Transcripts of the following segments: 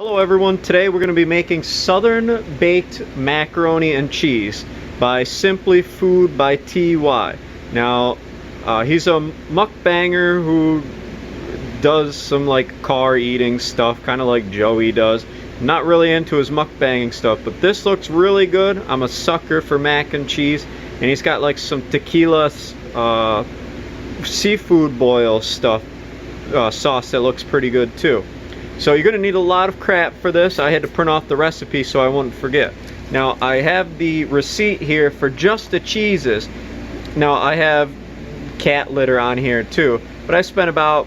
Hello everyone, today we're going to be making Southern Baked Macaroni and Cheese by SimplyFoodByTy's. Now, he's a mukbanger who does some like car eating stuff, kind of like Joey does. Not really into his mukbanging stuff, but this looks really good. I'm a sucker for mac and cheese, and he's got like some tequila seafood boil stuff, sauce that looks pretty good too. So you're going to need a lot of crap for this. I had to print off the recipe so I wouldn't forget. Now I have the receipt here for just the cheeses. Now I have cat litter on here too, but I spent about,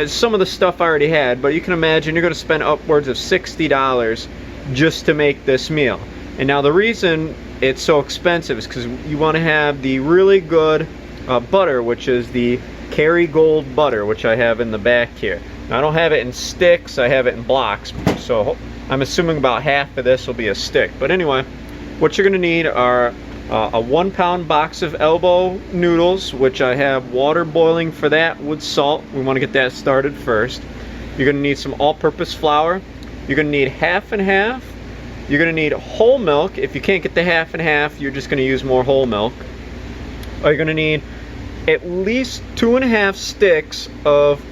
some of the stuff I already had, but you can imagine you're going to spend upwards of $60 just to make this meal. And now the reason it's so expensive is because you want to have the really good butter, which is the Kerrygold butter, which I have in the back here. Now, I don't have it in sticks, I have it in blocks, so I'm assuming about half of this will be a stick. But anyway, what you're going to need are a 1 pound box of elbow noodles, which I have water boiling for that with salt. We want to get that started first. You're going to need some all-purpose flour. You're going to need half and half. You're going to need whole milk. If you can't get the half and half, you're just going to use more whole milk. Or you're going to need at least 2.5 sticks of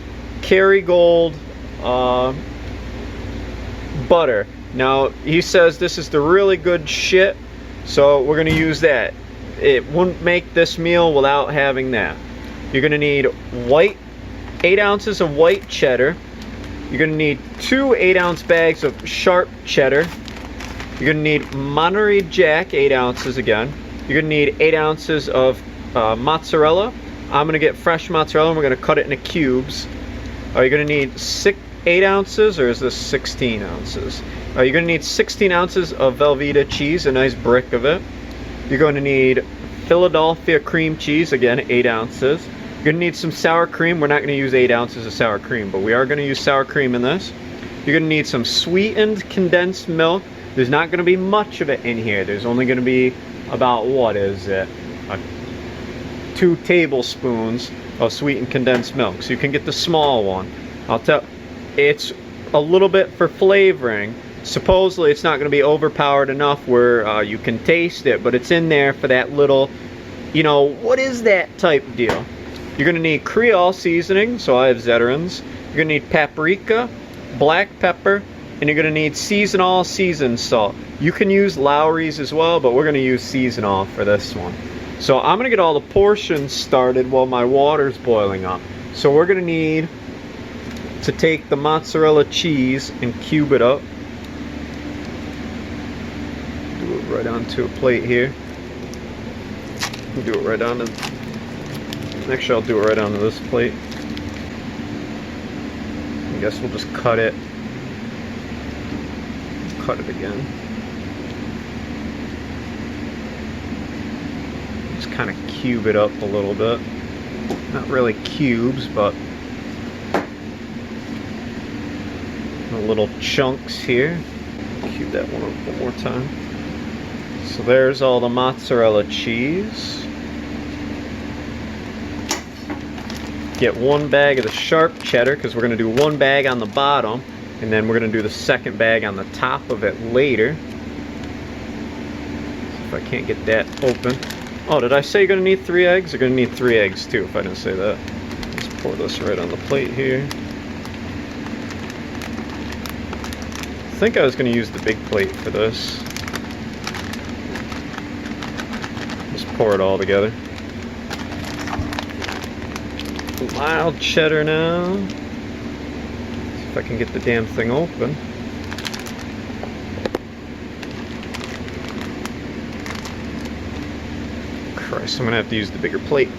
Kerrygold butter. Now he says this is the really good shit, so we're going to use that. It wouldn't make this meal without having that. You're going to need 8 ounces of white cheddar. You're going to need 2 8-ounce bags of sharp cheddar. You're going to need Monterey Jack, 8 ounces again. You're going to need 8 ounces of mozzarella. I'm going to get fresh mozzarella and we're going to cut it into cubes. You're going to need 8 ounces, or is this 16 ounces? You're going to need 16 ounces of Velveeta cheese, a nice brick of it. You're going to need Philadelphia cream cheese, again 8 ounces. You're going to need some sour cream. We're not going to use 8 ounces of sour cream, but we are going to use sour cream in this. You're going to need some sweetened condensed milk. There's not going to be much of it in here. There's only going to be about, what is it? 2 tablespoons of sweetened condensed milk. So you can get the small one. It's a little bit for flavoring. Supposedly it's not going to be overpowered enough where you can taste it, but it's in there for that little, you know, what is that type deal. You're going to need Creole seasoning, so I have Zeterans. You're going to need paprika, black pepper, and you're going to need Seasonal seasoned salt. You can use Lowry's as well, but we're going to use Seasonal for this one. So I'm going to get all the portions started while my water's boiling up. So we're going to need to take the mozzarella cheese and cube it up. Do it right onto a plate here. Do it right onto, actually I'll do it right onto this plate. I guess we'll just cut it. Cut it again. Just kind of cube it up a little bit. Not really cubes, but little chunks here. Cube that one up one more time. So there's all the mozzarella cheese. Get 1 bag of the sharp cheddar, because we're going to do 1 bag on the bottom, and then we're going to do the 2nd bag on the top of it later. So if I can't get that open. Oh, did I say you're going to need 3 eggs? You're going to need 3 eggs too, if I didn't say that. Let's pour this right on the plate here. I think I was going to use the big plate for this. Just pour it all together. Mild cheddar now. See if I can get the damn thing open. Christ, I'm going to have to use the bigger plate.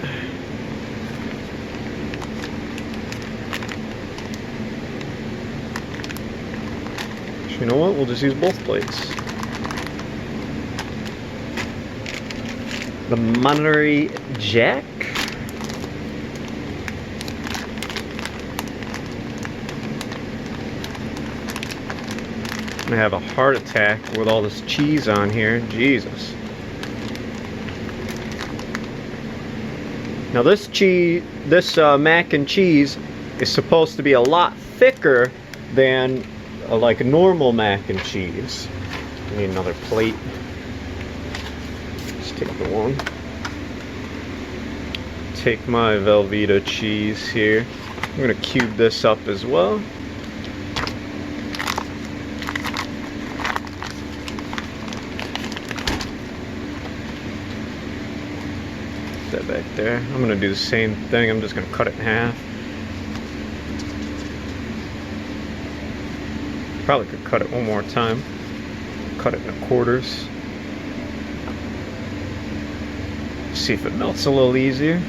You know what? We'll just use both plates. The Monterey Jack. I'm gonna have a heart attack with all this cheese on here. Jesus. Now this mac and cheese is supposed to be a lot thicker than like a normal mac and cheese. I need another plate. Let's take the one. Take my Velveeta cheese here. I'm gonna cube this up as well. Put that back there. I'm gonna do the same thing. I'm just gonna cut it in half. Probably could cut it one more time. Cut it in quarters. See if it melts a little easier.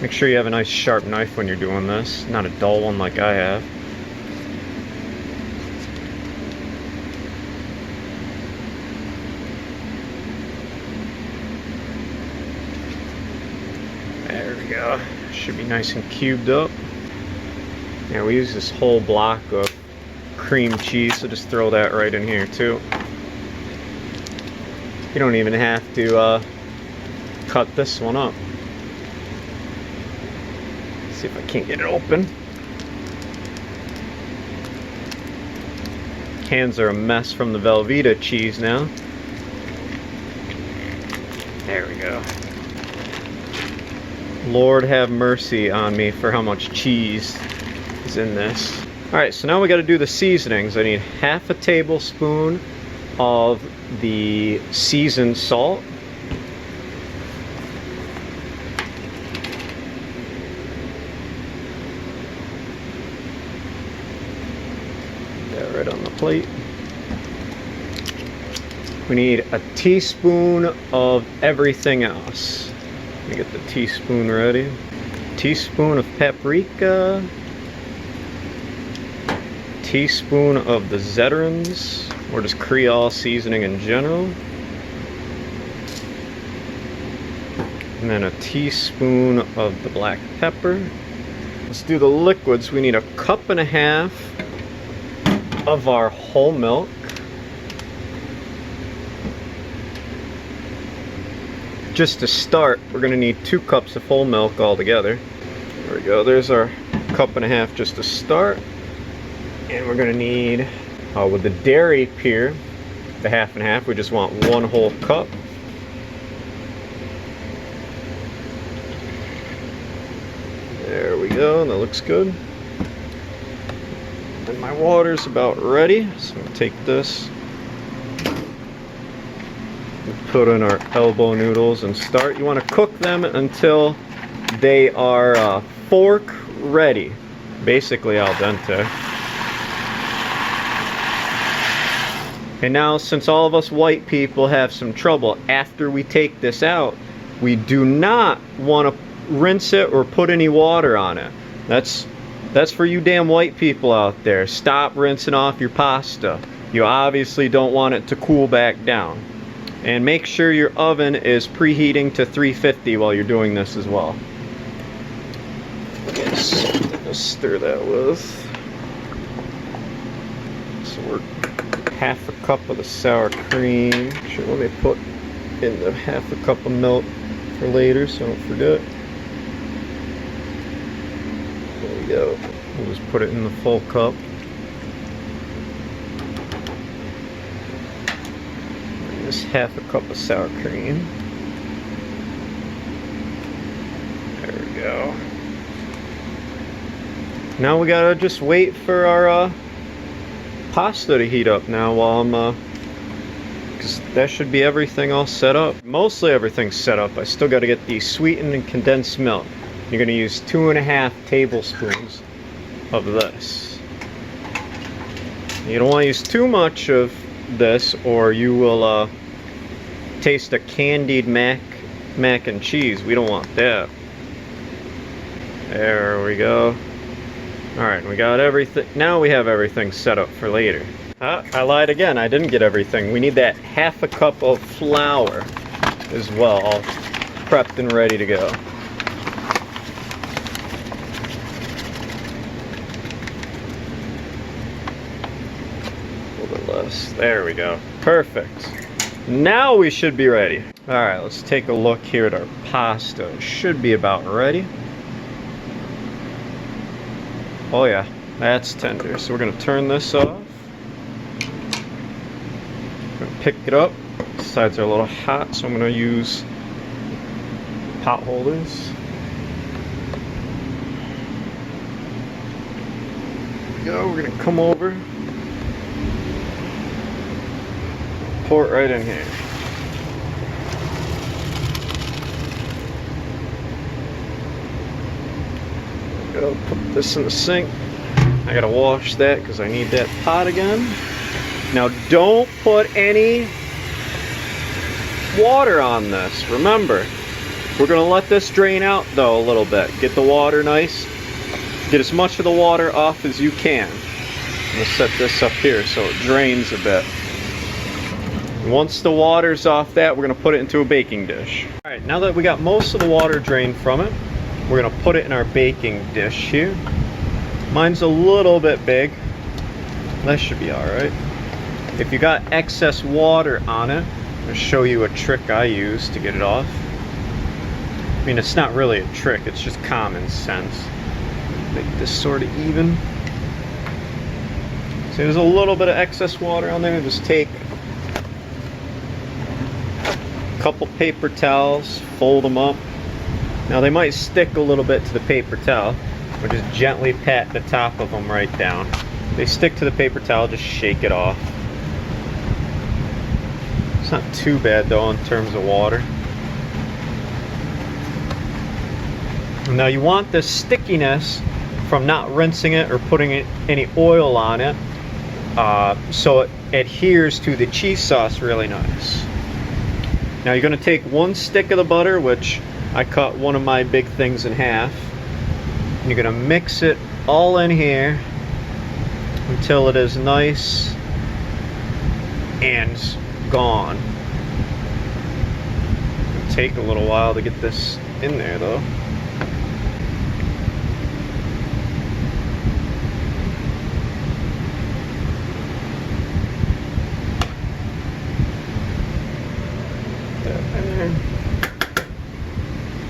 Make sure you have a nice sharp knife when you're doing this, not a dull one like I have. There we go. Should be nice and cubed up. Yeah, we use this whole block of cream cheese, so just throw that right in here too. You don't even have to cut this one up. See if I can't get it open. Hands are a mess from the Velveeta cheese now. There we go. Lord have mercy on me for how much cheese is in this. Alright, so now we got to do the seasonings. I need half a tablespoon of the seasoned salt. Right on the plate. We need a teaspoon of everything else. Let me get the teaspoon ready. Teaspoon of paprika. Teaspoon of the Zeterins, or just Creole seasoning in general. And then a teaspoon of the black pepper. Let's do the liquids. We need a cup and a half of our whole milk. Just to start, we're going to need 2 cups of whole milk altogether. There we go. There's our cup and a half just to start. And we're going to need, with the dairy here, the half and half, we just want 1 whole cup. There we go. That looks good. And my water's about ready, so I'm going to take this and put in our elbow noodles and start. You want to cook them until they are fork ready, basically al dente. And now, since all of us white people have some trouble after we take this out, we do not want to rinse it or put any water on it. That's for you damn white people out there. Stop rinsing off your pasta. You obviously don't want it to cool back down. And make sure your oven is preheating to 350 while you're doing this as well. Okay, something to stir that with. So we're half a cup of the sour cream. Sure, let me put in the half a cup of milk for later so I don't forget. There we go. We'll just put it in the full cup. And just half a cup of sour cream. There we go. Now we gotta just wait for our pasta to heat up now while I'm because that should be everything all set up. Mostly everything's set up. I still gotta get the sweetened and condensed milk. You're going to use 2.5 tablespoons of this. You don't want to use too much of this or you will taste a candied mac and cheese. We don't want that. There we go. Alright, we got everything. Now we have everything set up for later. I lied again. I didn't get everything. We need that half a cup of flour as well, all prepped and ready to go. There we go. Perfect. Now we should be ready. Alright, let's take a look here at our pasta. It should be about ready. Oh yeah, That's tender. So we're going to turn this off. We're going to pick it up. The sides are a little hot, so I'm going to use pot holders. Go. We're going to come over. Pour it right in here. Go put this in the sink. I gotta wash that because I need that pot again. Now don't put any water on this. Remember, we're gonna let this drain out though a little bit. Get the water nice. Get as much of the water off as you can. I'm gonna set this up here so it drains a bit. Once the water's off that, we're gonna put it into a baking dish. All right, now that we got most of the water drained from it, we're gonna put it in our baking dish here. Mine's a little bit big. That should be all right. If you got excess water on it, I'm gonna show you a trick I use to get it off. I mean, it's not really a trick, it's just common sense. Make this sort of even. So there's a little bit of excess water on there. Just take a couple paper towels, fold them up. Now they might stick a little bit to the paper towel, but just gently pat the top of them right down. If they stick to the paper towel, just shake it off. It's not too bad though in terms of water. Now you want this stickiness from not rinsing it or putting any oil on it, so it adheres to the cheese sauce really nice. Now you're going to take one stick of the butter, which I cut one of my big things in half, and you're going to mix it all in here until it is nice and gone. It'll take a little while to get this in there though.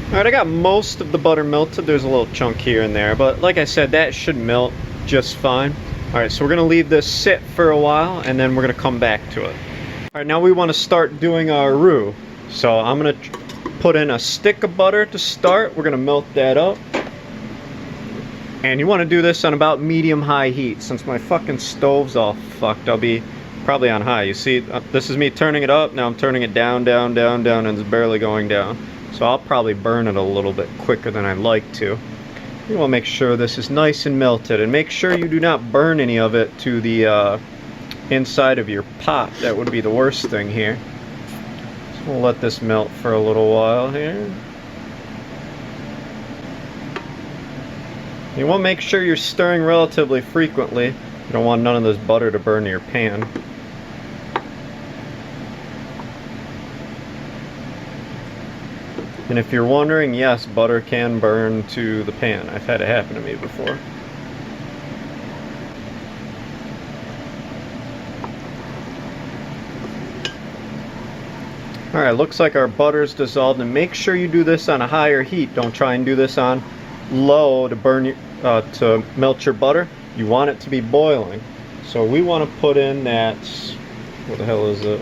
Alright, I got most of the butter melted. There's a little chunk here and there, but like I said, that should melt just fine. Alright, so we're going to leave this sit for a while, and then we're going to come back to it. Alright, now we want to start doing our roux. So I'm going to put in a stick of butter to start. We're going to melt that up. And you want to do this on about medium-high heat. Since my fucking stove's all fucked, I'll be probably on high. You see, this is me turning it up. Now I'm turning it down, down, down, down, and it's barely going down. So I'll probably burn it a little bit quicker than I'd like to. You want to make sure this is nice and melted, and make sure you do not burn any of it to the inside of your pot. That would be the worst thing here. So we'll let this melt for a little while here. You want to make sure you're stirring relatively frequently. You don't want none of this butter to burn your pan. And if you're wondering, yes, butter can burn to the pan. I've had it happen to me before. Alright, looks like our butter's dissolved, and make sure you do this on a higher heat. Don't try and do this on low to burn your, to melt your butter. You want it to be boiling. So we want to put in that, what the hell is it?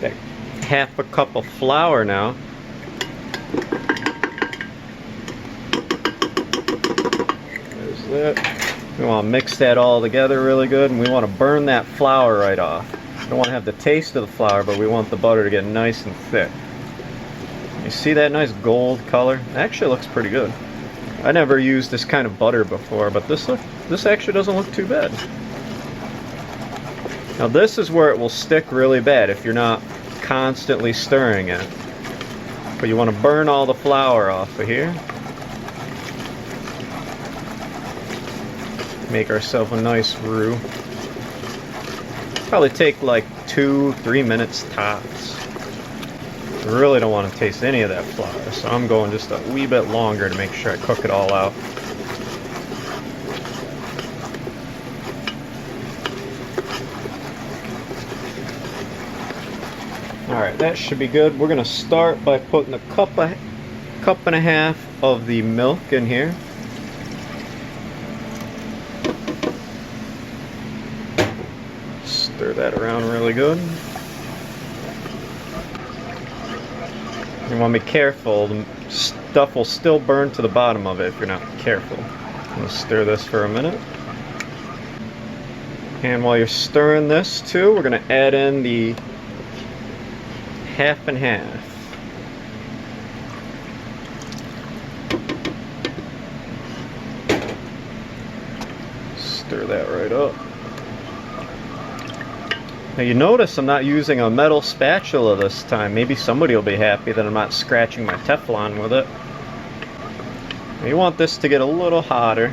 That half a cup of flour now. There's that. We want to mix that all together really good, and we want to burn that flour right off. We don't want to have the taste of the flour, but we want the butter to get nice and thick. You see that nice gold color? It actually looks pretty good. I never used this kind of butter before, but this actually doesn't look too bad. Now this is where it will stick really bad if you're not constantly stirring it. But you want to burn all the flour off of here. Make ourselves a nice roux. Probably take like 2-3 minutes tops. I really don't want to taste any of that flour, so I'm going just a wee bit longer to make sure I cook it all out. Alright, that should be good. We're going to start by putting a cup and a half of the milk in here. Stir that around really good. You want to be careful. The stuff will still burn to the bottom of it if you're not careful. I'm going to stir this for a minute. And while you're stirring this too, we're going to add in the half and half. Stir that right up. Now you notice I'm not using a metal spatula this time. Maybe somebody will be happy that I'm not scratching my Teflon with it. Now you want this to get a little hotter.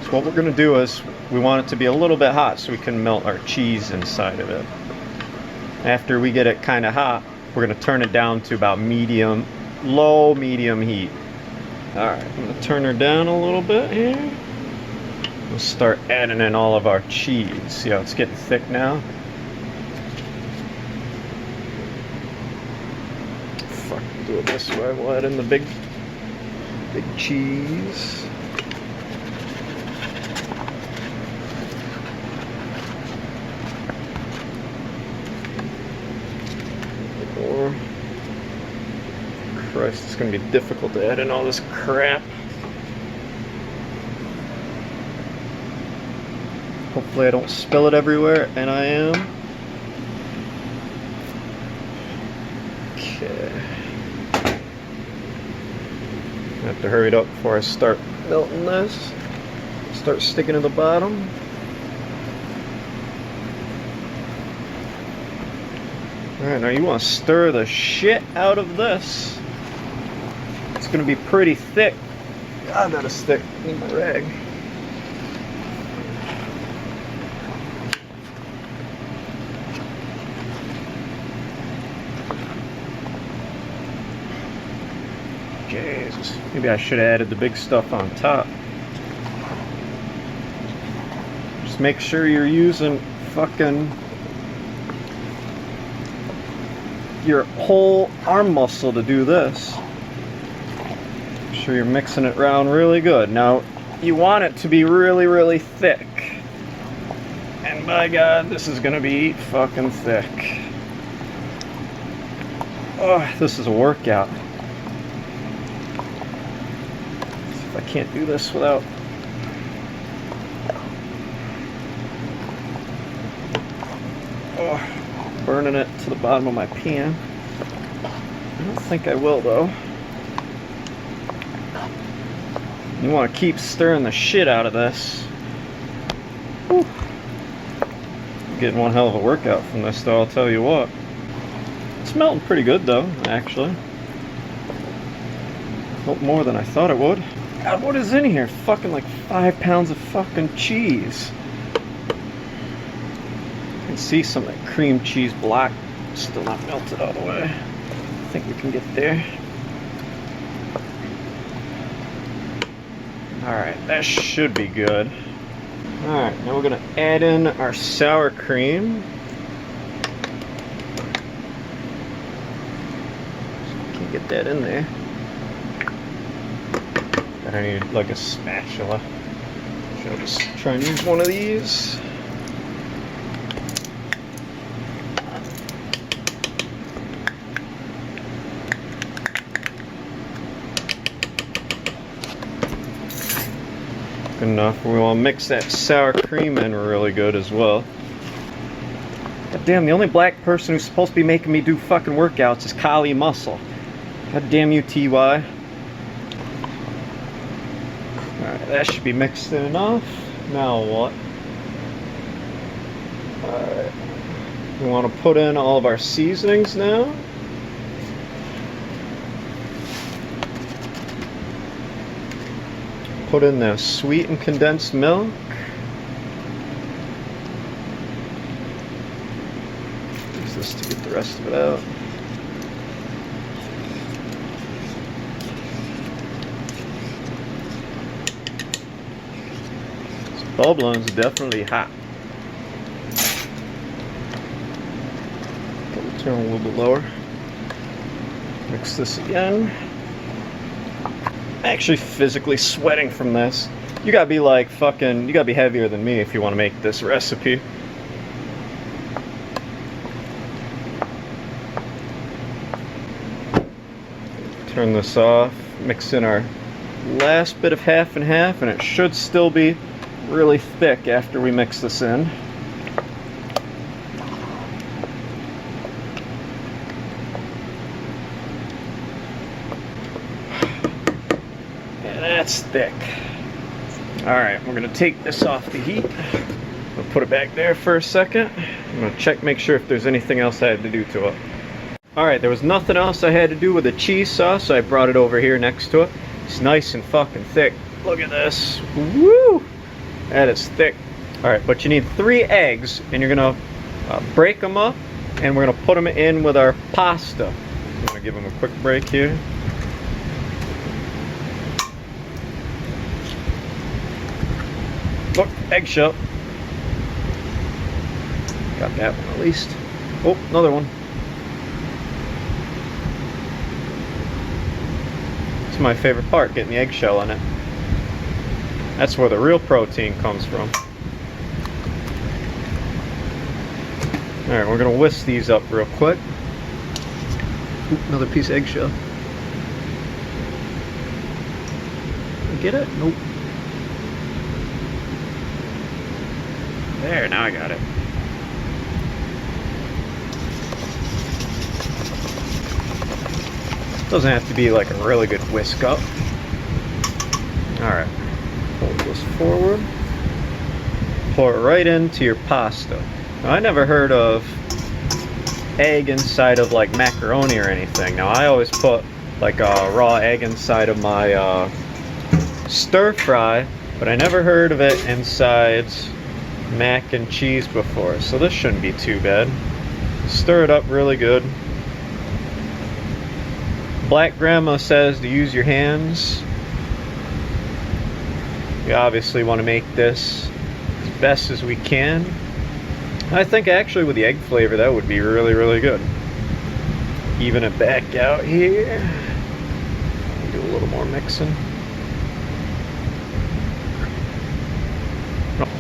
So what we're going to do is we want it to be a little bit hot so we can melt our cheese inside of it. After we get it kind of hot, we're going to turn it down to about medium, low medium heat. Alright, I'm going to turn her down a little bit here. We'll start adding in all of our cheese. See how it's getting thick now? Fuck, do it this way. We'll add in the big cheese. More. Christ, it's gonna be difficult to add in all this crap. Hopefully I don't spill it everywhere, and I am. Okay. I have to hurry it up before I start melting this. Start sticking to the bottom. Alright, now you want to stir the shit out of this. It's going to be pretty thick. God, that is thick. I need my rag. Jesus, maybe I should have added the big stuff on top. Just make sure you're using fucking your whole arm muscle to do this. Make sure you're mixing it around really good. Now, you want it to be really, really thick. And by God, this is gonna be fucking thick. Oh, this is a workout. I can't do this without burning it to the bottom of my pan. I don't think I will though. You want to keep stirring the shit out of this. Whew. I'm getting one hell of a workout from this though, I'll tell you what. It's melting pretty good though, actually. Not more than I thought it would. God, what is in here? Fucking like 5 pounds of fucking cheese. You can see some of that cream cheese block still not melted all the way. I think we can get there. Alright, that should be good. Alright, now we're going to add in our sour cream. Can't get that in there. I need like a spatula. Should I just try and use one of these? Good enough. We want to mix that sour cream in really good as well. God damn, the only black person who's supposed to be making me do fucking workouts is Kali Muscle. God damn you, TY. Alright, that should be mixed in enough. Now what? Alright. We want to put in all of our seasonings now. Put in the sweetened condensed milk. Use this to get the rest of it out. Bubbling's definitely hot. Turn a little bit lower. Mix this again. I'm actually physically sweating from this. You gotta be like fucking, you gotta be heavier than me if you want to make this recipe. Turn this off, mix in our last bit of half and half, and it should still be really thick after we mix this in. Yeah, that's thick. Alright, we're gonna take this off the heat. I'll put it back there for a second. I'm gonna check, make sure if there's anything else I had to do to it. Alright, there was nothing else I had to do with the cheese sauce, so I brought it over here next to it. It's nice and fucking thick. Look at this. Woo! That is thick. Alright, but you need 3 eggs, and you're gonna break them up, and we're gonna put them in with our pasta. I'm gonna give them a quick break here. Look, eggshell. Got that one at least. Oh, another one. It's my favorite part, getting the eggshell in it. That's where the real protein comes from. Alright, we're gonna whisk these up real quick. Oop, another piece of eggshell. Get it? Nope. There, now I got it. Doesn't have to be like a really good whisk up. Alright. Fold this forward. Pour it right into your pasta. Now, I never heard of egg inside of like macaroni or anything. Now I always put like a raw egg inside of my stir fry, but I never heard of it inside mac and cheese before, so this shouldn't be too bad. Stir it up really good. Black grandma says to use your hands. We obviously want to make this as best as we can. I think actually with the egg flavor that would be really, really good. Even it back out here. Do a little more mixing.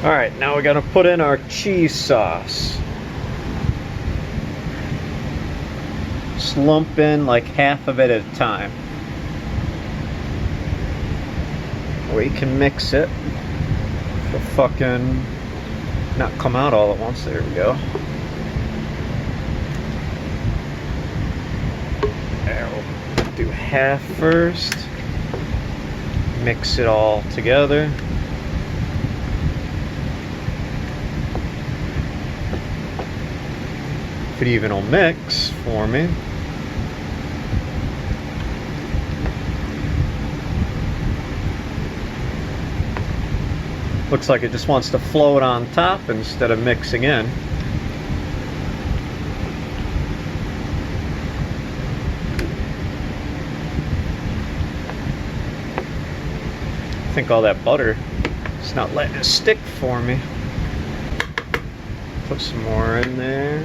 Alright, now we're going to put in our cheese sauce. Just lump in like half of it at a time. We can mix it. It'll fucking not come out all at once. There we go. There, we'll do half first. Mix it all together. If it even will mix for me. Looks like it just wants to float on top instead of mixing in. I think all that butter is not letting it stick for me. Put some more in there.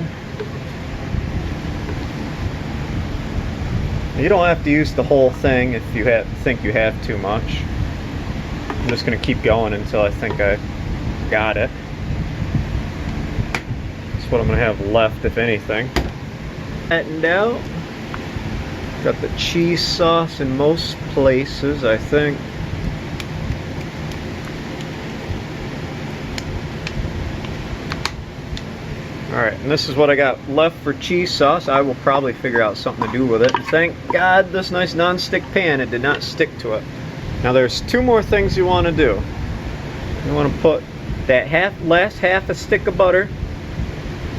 You don't have to use the whole thing if you think you have too much. I'm just going to keep going until I think I got it. That's what I'm going to have left, if anything. Flattened out. Got the cheese sauce in most places, I think. Alright, and this is what I got left for cheese sauce. I will probably figure out something to do with it. And thank God this nice non-stick pan, it did not stick to it. Now there's 2 more things you want to do. You want to put that last half a stick of butter.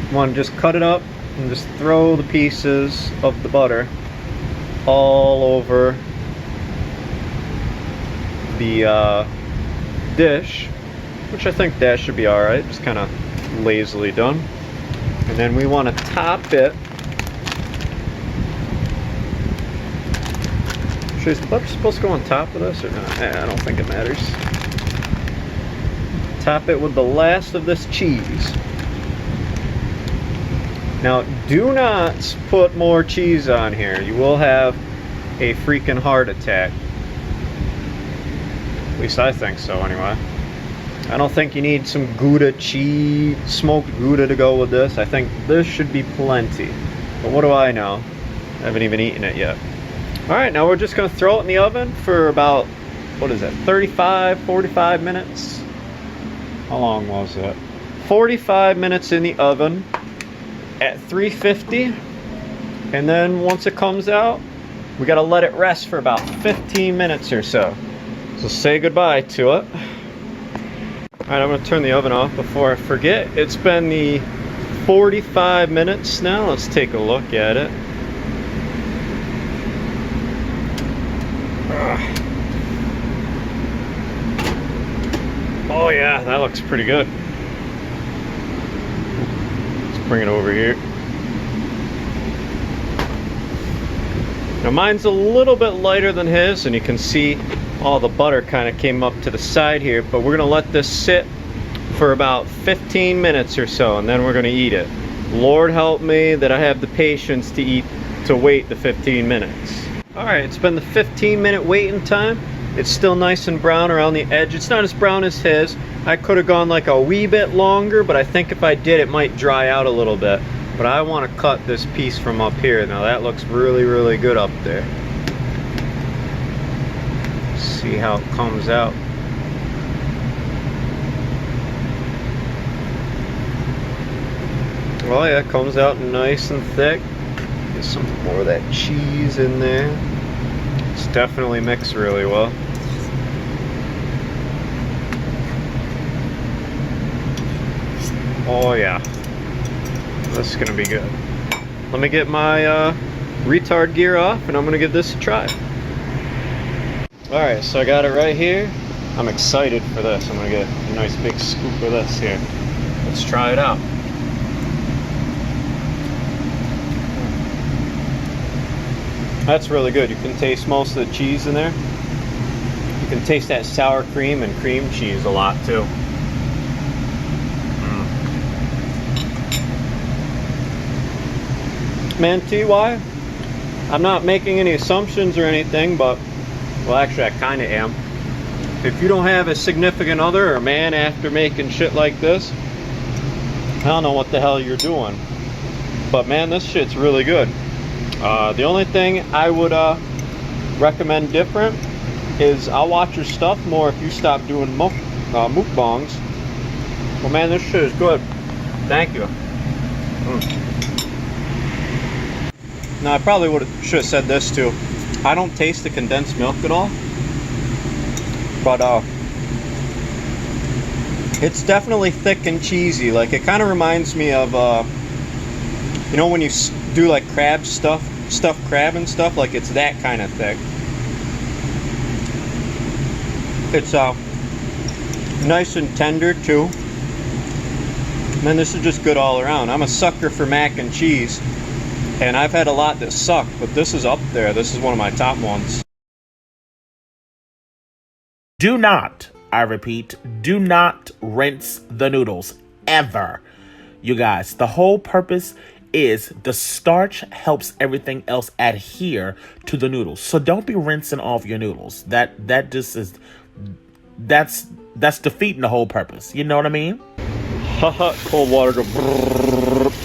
You want to just cut it up and just throw the pieces of the butter all over the dish, which I think that should be alright. Just kind of lazily done. And then we want to top it. Is the butter supposed to go on top of this or not? I don't think it matters. Top it with the last of this cheese. Now, do not put more cheese on here. You will have a freaking heart attack. At least I think so anyway. I don't think you need some Gouda cheese, smoked Gouda to go with this. I think this should be plenty. But what do I know? I haven't even eaten it yet. Alright, now we're just going to throw it in the oven for about, what is it, 35, 45 minutes? How long was it? 45 minutes in the oven at 350. And then once it comes out, we got to let it rest for about 15 minutes or so. So say goodbye to it. Alright, I'm going to turn the oven off before I forget. It's been the 45 minutes now. Let's take a look at it. Oh yeah, that looks pretty good. Let's bring it over here. Now mine's a little bit lighter than his, and you can see all the butter kind of came up to the side here, but we're gonna let this sit for about 15 minutes or so, and then we're gonna eat it. Lord help me that I have the patience to wait the 15 minutes. Alright, it's been the 15-minute waiting time. It's still nice and brown around the edge. It's not as brown as his. I could have gone like a wee bit longer, but I think if I did, it might dry out a little bit. But I want to cut this piece from up here. Now that looks really, really good up there. See how it comes out. Oh yeah, it comes out nice and thick. Get some more of that cheese in there. It's definitely mixed really well. Oh yeah, this is gonna be good. Let me get my retard gear off and I'm gonna give this a try. Alright, so I got it right here. I'm excited for this. I'm gonna get a nice big scoop of this here. Let's try it out. That's really good. You can taste most of the cheese in there. You can taste that sour cream and cream cheese a lot too. Man, TY, I'm not making any assumptions or anything, but, well actually I kind of am. If you don't have a significant other or man after making shit like this, I don't know what the hell you're doing. But man, this shit's really good. The only thing I would recommend different is I'll watch your stuff more if you stop doing mukbangs. Well man, this shit is good. Thank you. Now I probably should have said this too. I don't taste the condensed milk at all. But it's definitely thick and cheesy. Like it kind of reminds me of you know when you do like crab stuffed crab and stuff, like it's that kind of thick. It's nice and tender too. Man, this is just good all around. I'm a sucker for mac and cheese, and I've had a lot that suck, but this is up there. This is one of my top ones. Do not, I repeat, do not rinse the noodles, ever. You guys, the whole purpose is the starch helps everything else adhere to the noodles. So don't be rinsing off your noodles. That just is, that's defeating the whole purpose. You know what I mean? Haha, cold water go brrrr.